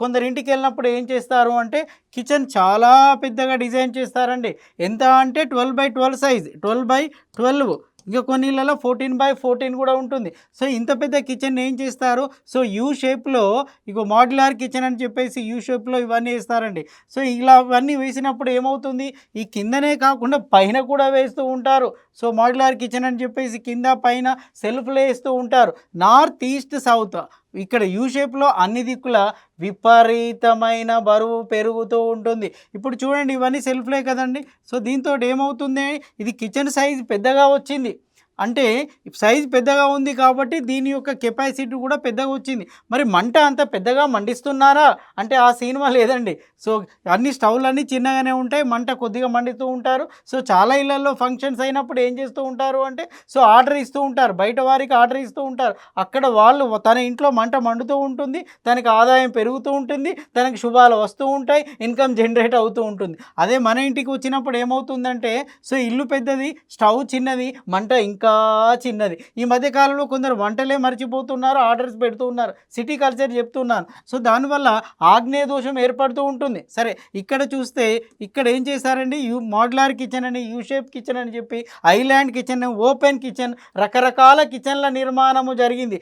కొందరింటికి వెళ్ళినప్పుడు ఏం చేస్తారు అంటే కిచెన్ చాలా పెద్దగా డిజైన్ చేస్తారండి. ఎంత అంటే 12x12 సైజ్, 12x12. ఇంకా కొన్ని ఇళ్ళలో 14x14 కూడా ఉంటుంది. సో ఇంత పెద్ద కిచెన్ ఏం చేస్తారు, సో యూ షేప్లో ఇగో మాడ్యులర్ కిచెన్ అని చెప్పేసి యూ షేప్లో ఇవన్నీ వేస్తారండి. సో ఇలా అవన్నీ వేసినప్పుడు ఏమవుతుంది, ఈ కిందనే కాకుండా పైన కూడా వేస్తూ ఉంటారు. సో మాడ్యులర్ కిచెన్ అని చెప్పేసి కింద పైన సెల్ఫ్లు వేస్తూ ఉంటారు. నార్త్ ఈస్ట్ సౌత్ ఇక్కడ యూ షేప్లో అన్ని దిక్కుల విపరీతమైన బరువు పెరుగుతూ ఉంటుంది. ఇప్పుడు చూడండి ఇవన్నీ సెల్ఫ్లే కదండి. సో దీంతో ఏమవుతుంది, ఇది కిచెన్ సైజ్ పెద్దగా వచ్చింది. అంటే సైజ్ పెద్దగా ఉంది కాబట్టి దీని యొక్క కెపాసిటీ కూడా పెద్దగా వచ్చింది. మరి మంట అంత పెద్దగా మండిస్తున్నారా అంటే ఆ సినిమా లేదండి. సో అన్ని స్టవ్లన్నీ చిన్నగానే ఉంటాయి, మంట కొద్దిగా మండుతూ ఉంటారు. సో చాలా ఇళ్లలో ఫంక్షన్స్ అయినప్పుడు ఏం చేస్తూ ఉంటారు అంటే సో ఆర్డర్ ఇస్తూ ఉంటారు, బయట వారికి ఆర్డర్ ఇస్తూ ఉంటారు. అక్కడ వాళ్ళు తన ఇంట్లో మంట మండుతూ ఉంటుంది, తనకి ఆదాయం పెరుగుతూ ఉంటుంది, తనకి శుభాలు వస్తూ ఉంటాయి, ఇన్కమ్ జనరేట్ అవుతూ ఉంటుంది. అదే మన ఇంటికి వచ్చినప్పుడు ఏమవుతుందంటే సో ఇల్లు పెద్దది, స్టవ్ చిన్నది, మంట ఇంకా చిన్నది. ఈ మధ్యకాలంలో కొందరు వంటలే మర్చిపోతున్నారు, ఆర్డర్స్ పెడుతూ ఉన్నారు. సిటీ కల్చర్ చెప్తున్నాను. సో దానివల్ల ఆగ్నేయ దోషం ఏర్పడుతూ ఉంటుంది. సరే ఇక్కడ చూస్తే ఇక్కడ ఏం చేశారండి, మాడ్యులర్ కిచెన్ అని, యూ షేప్ కిచెన్ అని చెప్పి, ఐలాండ్ కిచెన్, ఓపెన్ కిచెన్, రకరకాల కిచెన్ల నిర్మాణము జరిగింది.